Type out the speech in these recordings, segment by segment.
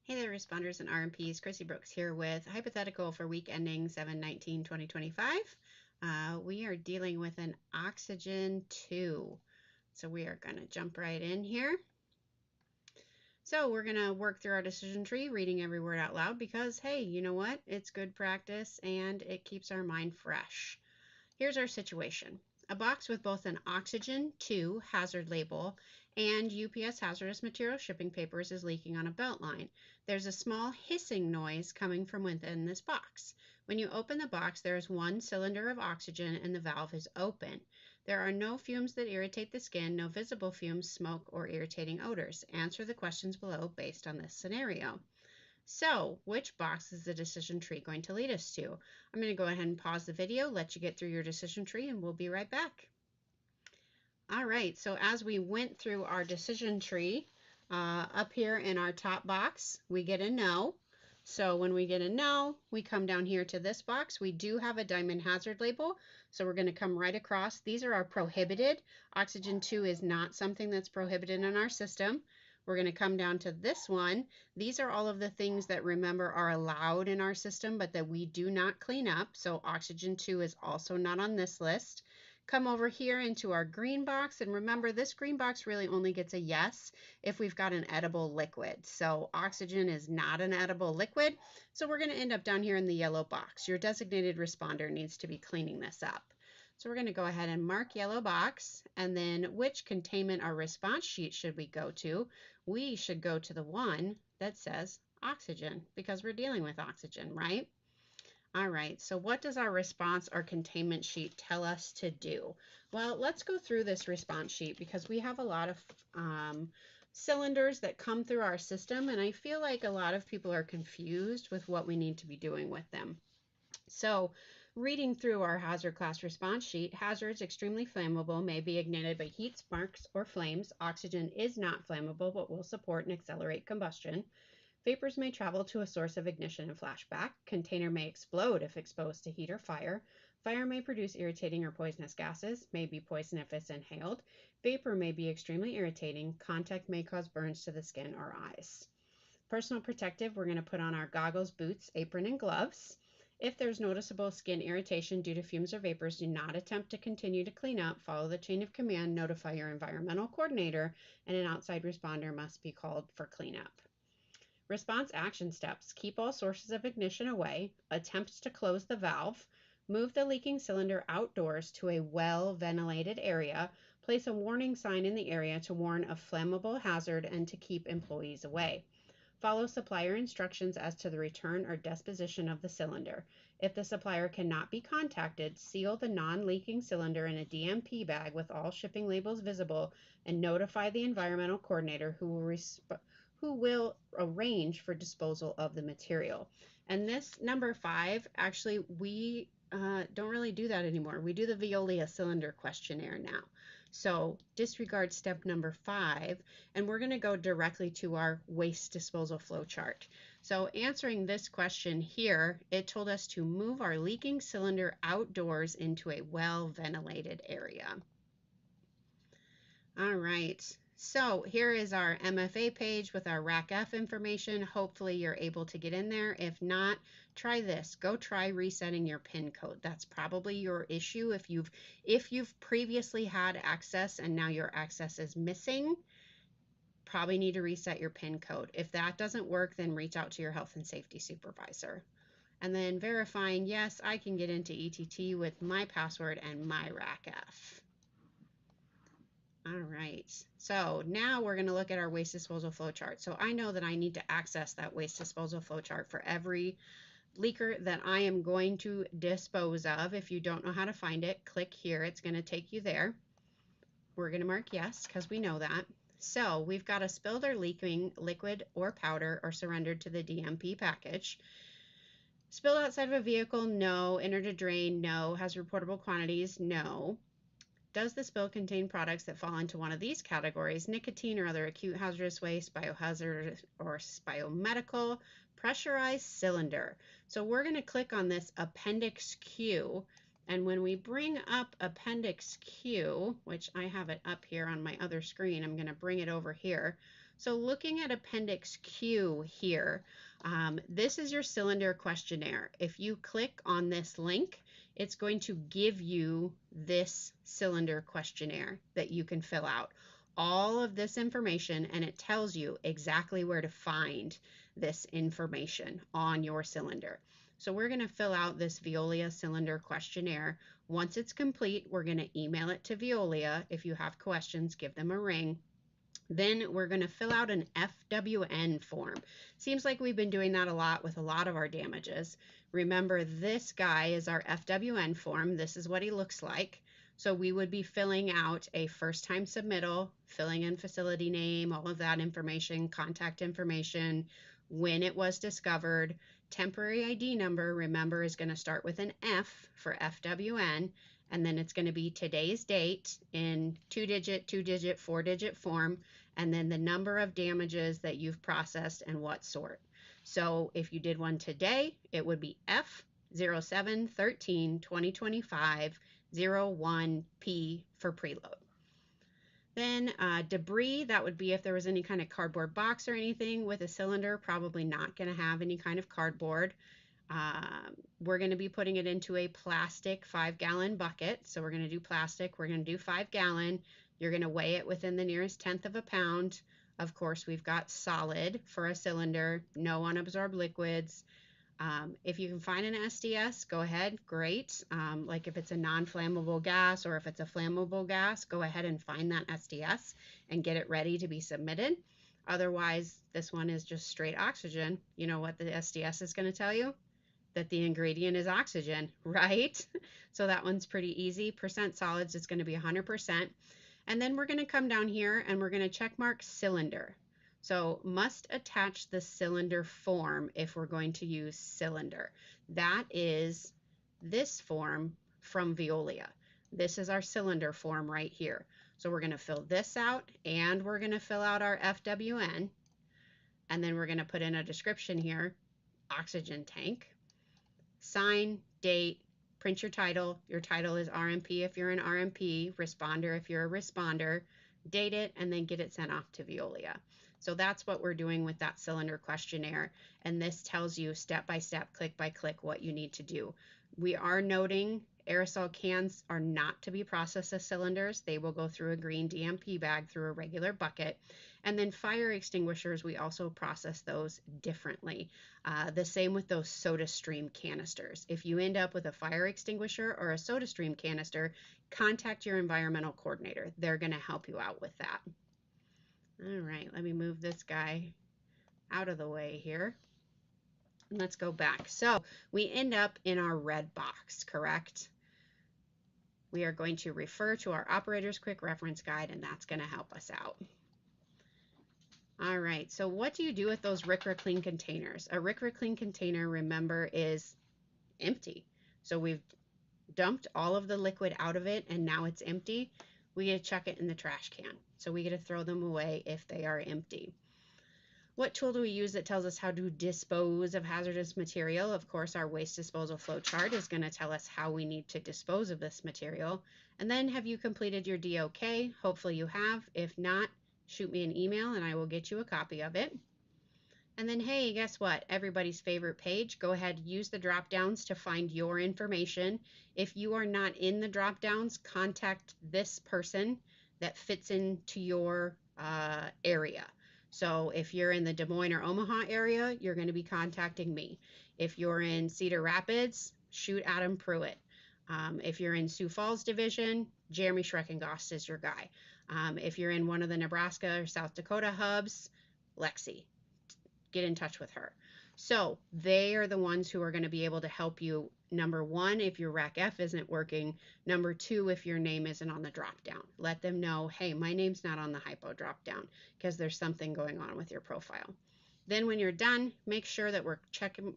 Hey there, responders and RMPs. Chrissy Brooks here with a hypothetical for week ending 7/19/2025. We are dealing with an oxygen 2. So we are going to jump right in here. So we're going to work through our decision tree, reading every word out loud because, hey, you know what? It's good practice and it keeps our mind fresh. Here's our situation. A box with both an oxygen 2 hazard label and UPS hazardous material shipping papers is leaking on a belt line. There's a small hissing noise coming from within this box. When you open the box, there is one cylinder of oxygen and the valve is open. There are no fumes that irritate the skin, no visible fumes, smoke, or irritating odors. Answer the questions below based on this scenario. So, which box is the decision tree going to lead us to? I'm going to go ahead and pause the video, let you get through your decision tree, and we'll be right back. All right, so as we went through our decision tree, up here in our top box, we get a no. So when we get a no, we come down here to this box. We do have a diamond hazard label, so we're going to come right across. These are our prohibited. Oxygen 2 is not something that's prohibited in our system. We're going to come down to this one. These are all of the things that, remember, are allowed in our system, but that we do not clean up. So oxygen 2 is also not on this list. Come over here into our green box, and remember, this green box really only gets a yes if we've got an edible liquid. So oxygen is not an edible liquid, so we're going to end up down here in the yellow box. Your designated responder needs to be cleaning this up. So we're going to go ahead and mark yellow box, and then which containment or response sheet should we go to? We should go to the one that says oxygen because we're dealing with oxygen, right? All right, so what does our response or containment sheet tell us to do? Well, let's go through this response sheet because we have a lot of cylinders that come through our system, and I feel like a lot of people are confused with what we need to be doing with them. So reading through our hazard class response sheet, hazards extremely flammable may be ignited by heat, sparks, or flames. Oxygen is not flammable but will support and accelerate combustion. Vapors may travel to a source of ignition and flashback. Container may explode if exposed to heat or fire. Fire may produce irritating or poisonous gases, may be poison if it's inhaled. Vapor may be extremely irritating. Contact may cause burns to the skin or eyes. Personal protective, we're going to put on our goggles, boots, apron, and gloves. If there's noticeable skin irritation due to fumes or vapors, do not attempt to continue to clean up. Follow the chain of command, notify your environmental coordinator, and an outside responder must be called for cleanup. Response action steps. Keep all sources of ignition away. Attempt to close the valve. Move the leaking cylinder outdoors to a well-ventilated area. Place a warning sign in the area to warn of flammable hazard and to keep employees away. Follow supplier instructions as to the return or disposition of the cylinder. If the supplier cannot be contacted, seal the non-leaking cylinder in a DMP bag with all shipping labels visible and notify the environmental coordinator who will arrange for disposal of the material. And this number 5, actually, we don't really do that anymore. We do the Veolia cylinder questionnaire now. So disregard step number 5, and we're going to go directly to our waste disposal flow chart. So answering this question here, it told us to move our leaking cylinder outdoors into a well-ventilated area. All right, so here is our MFA page with our Rack F information. Hopefully you're able to get in there. If not, try this. Go try resetting your PIN code. That's probably your issue. If you've previously had access and now your access is missing, probably need to reset your PIN code. If that doesn't work, then reach out to your health and safety supervisor. And then verifying, yes, I can get into ETT with my password and my Rack F. All right, so now we're going to look at our waste disposal flow chart. So I know that I need to access that waste disposal flow chart for every leaker that I am going to dispose of. If you don't know how to find it, click here. It's going to take you there. We're going to mark yes because we know that. So we've got a spilled or leaking liquid or powder or surrendered to the DMP package. Spilled outside of a vehicle, no. Entered a drain, no. Has reportable quantities, no. Does the spill contain products that fall into one of these categories? Nicotine or other acute hazardous waste, biohazard or biomedical, pressurized cylinder. So we're going to click on this Appendix Q, and when we bring up Appendix Q, which I have it up here on my other screen, I'm going to bring it over here. So looking at Appendix Q here, this is your cylinder questionnaire. If you click on this link, it's going to give you this cylinder questionnaire that you can fill out. All of this information, and it tells you exactly where to find this information on your cylinder. So we're going to fill out this Veolia cylinder questionnaire. Once it's complete, we're going to email it to Veolia. If you have questions, give them a ring. Then we're going to fill out an FWN form. Seems like we've been doing that a lot with a lot of our damages. Remember, this guy is our FWN form. This is what he looks like. So we would be filling out a first-time submittal, filling in facility name, all of that information, contact information, when it was discovered. Temporary ID number, remember, is going to start with an F for FWN, and then it's going to be today's date in 2-digit, 2-digit, 4-digit form, and then the number of damages that you've processed and what sort. So if you did one today, it would be F0713-2025-01P for preload. Then debris, that would be if there was any kind of cardboard box or anything with a cylinder, probably not going to have any kind of cardboard. We're going to be putting it into a plastic 5-gallon bucket. So we're going to do plastic. We're going to do 5-gallon. You're going to weigh it within the nearest tenth of a pound. Of course, we've got solid for a cylinder, no unabsorbed liquids. If you can find an SDS, go ahead, great. Like if it's a non-flammable gas or if it's a flammable gas, go ahead and find that SDS and get it ready to be submitted. Otherwise, this one is just straight oxygen. You know what the SDS is going to tell you? That the ingredient is oxygen, right? So that one's pretty easy. Percent solids is going to be 100%. And then we're going to come down here and we're going to check mark cylinder. So must attach the cylinder form if we're going to use cylinder. That is this form from Veolia. This is our cylinder form right here. So we're going to fill this out and we're going to fill out our FWN. And then we're going to put in a description here, oxygen tank. Sign, date, print your title. Your title is RMP if you're an RMP, responder if you're a responder. Date it and then get it sent off to Veolia. So that's what we're doing with that cylinder questionnaire. And this tells you step by step, click by click, what you need to do. We are noting aerosol cans are not to be processed as cylinders. They will go through a green DMP bag through a regular bucket. And then fire extinguishers, we also process those differently. The same with those SodaStream canisters. If you end up with a fire extinguisher or a SodaStream canister, contact your environmental coordinator. They're going to help you out with that. All right, let me move this guy out of the way here. And let's go back. So we end up in our red box, correct? We are going to refer to our operator's quick reference guide, and that's going to help us out. All right, so what do you do with those RCRA Clean containers? A RCRA Clean container, remember, is empty. So we've dumped all of the liquid out of it, and now it's empty. We get to chuck it in the trash can. So we get to throw them away if they are empty. What tool do we use that tells us how to dispose of hazardous material? Of course, our waste disposal flow chart is going to tell us how we need to dispose of this material. And then, have you completed your DOK? Hopefully you have. If not, shoot me an email and I will get you a copy of it. And then, hey, guess what? Everybody's favorite page. Go ahead, use the drop downs to find your information. If you are not in the drop downs, contact this person that fits into your area. So if you're in the Des Moines or Omaha area, you're going to be contacting me. If you're in Cedar Rapids, shoot Adam Pruitt. If you're in Sioux Falls Division, Jeremy Schreckengost is your guy. If you're in one of the Nebraska or South Dakota hubs, Lexi. Get in touch with her. So they are the ones who are going to be able to help you. Number one, if your RAC-F isn't working. Number two, if your name isn't on the drop down. Let them know, hey, my name's not on the Hypo drop down because there's something going on with your profile. Then when you're done, make sure that we're checking,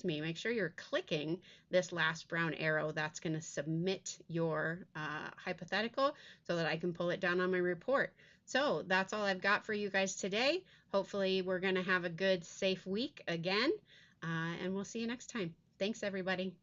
make sure you're clicking this last brown arrow. That's going to submit your hypothetical so that I can pull it down on my report. So that's all I've got for you guys today. Hopefully we're going to have a good, safe week again, and we'll see you next time. Thanks, everybody.